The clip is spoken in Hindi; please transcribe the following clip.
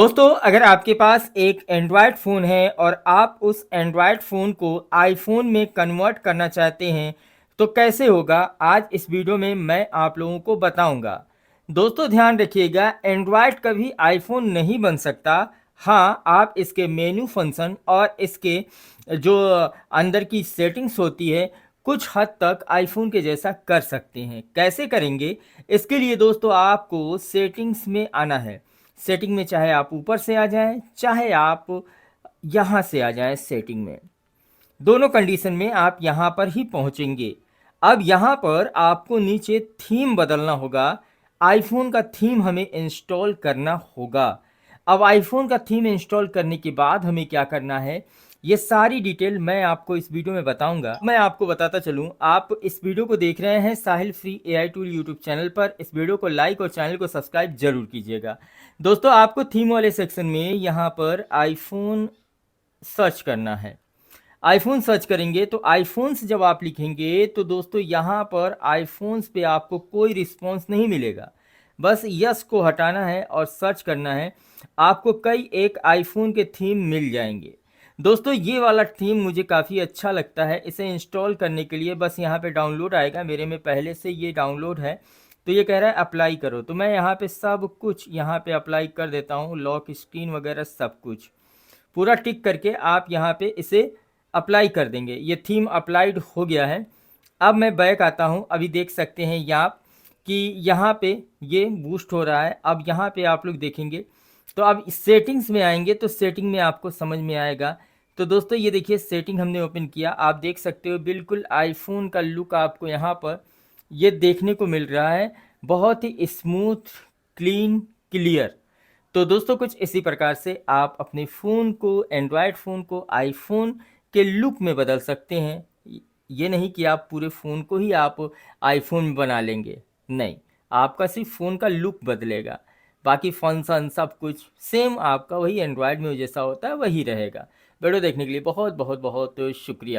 दोस्तों, अगर आपके पास एक एंड्रॉयड फ़ोन है और आप उस एंड्रॉयड फ़ोन को आईफ़ोन में कन्वर्ट करना चाहते हैं, तो कैसे होगा? आज इस वीडियो में मैं आप लोगों को बताऊंगा। दोस्तों, ध्यान रखिएगा, एंड्रॉयड कभी आईफ़ोन नहीं बन सकता। हाँ, आप इसके मेन्यू फंक्शन और इसके जो अंदर की सेटिंग्स होती है, कुछ हद तक आईफ़ोन के जैसा कर सकते हैं। कैसे करेंगे? इसके लिए दोस्तों आपको सेटिंग्स में आना है। सेटिंग में चाहे आप ऊपर से आ जाएं, चाहे आप यहाँ से आ जाएं सेटिंग में, दोनों कंडीशन में आप यहाँ पर ही पहुँचेंगे। अब यहाँ पर आपको नीचे थीम बदलना होगा। आईफोन का थीम हमें इंस्टॉल करना होगा। अब आईफोन का थीम इंस्टॉल करने के बाद हमें क्या करना है, ये सारी डिटेल मैं आपको इस वीडियो में बताऊंगा। मैं आपको बताता चलूं, आप इस वीडियो को देख रहे हैं Sahil free AI tool YouTube channel पर। इस वीडियो को लाइक और चैनल को सब्सक्राइब जरूर कीजिएगा। दोस्तों, आपको थीम वाले सेक्शन में यहाँ पर आईफोन सर्च करना है। आईफोन सर्च करेंगे तो आईफोन्स जब आप लिखेंगे तो दोस्तों यहाँ पर आईफोन्स पे आपको कोई रिस्पॉन्स नहीं मिलेगा। बस यस को हटाना है और सर्च करना है। आपको कई एक आईफोन के थीम मिल जाएंगे। दोस्तों, ये वाला थीम मुझे काफ़ी अच्छा लगता है। इसे इंस्टॉल करने के लिए बस यहाँ पे डाउनलोड आएगा। मेरे में पहले से ये डाउनलोड है, तो ये कह रहा है अप्लाई करो, तो मैं यहाँ पे सब कुछ यहाँ पे अप्लाई कर देता हूँ। लॉक स्क्रीन वगैरह सब कुछ पूरा टिक करके आप यहाँ पे इसे अप्लाई कर देंगे। ये थीम अप्लाइड हो गया है। अब मैं बैक आता हूँ। अभी देख सकते हैं यहाँ कि यहाँ पे ये बूस्ट हो रहा है। अब यहाँ पे आप लोग देखेंगे तो अब सेटिंग्स में आएंगे तो सेटिंग में आपको समझ में आएगा। तो दोस्तों, ये देखिए सेटिंग हमने ओपन किया। आप देख सकते हो बिल्कुल आईफोन का लुक आपको यहाँ पर ये देखने को मिल रहा है। बहुत ही स्मूथ, क्लीन, क्लियर। तो दोस्तों, कुछ इसी प्रकार से आप अपने फ़ोन को, एंड्रॉयड फ़ोन को आईफ़ोन के लुक में बदल सकते हैं। ये नहीं कि आप पूरे फ़ोन को ही आप आईफ़ोन में बना लेंगे, नहीं। आपका सिर्फ फ़ोन का लुक बदलेगा, बाकी फंक्शन सब कुछ सेम आपका वही एंड्रॉयड में जैसा होता है वही रहेगा। वीडियो देखने के लिए बहुत बहुत बहुत शुक्रिया।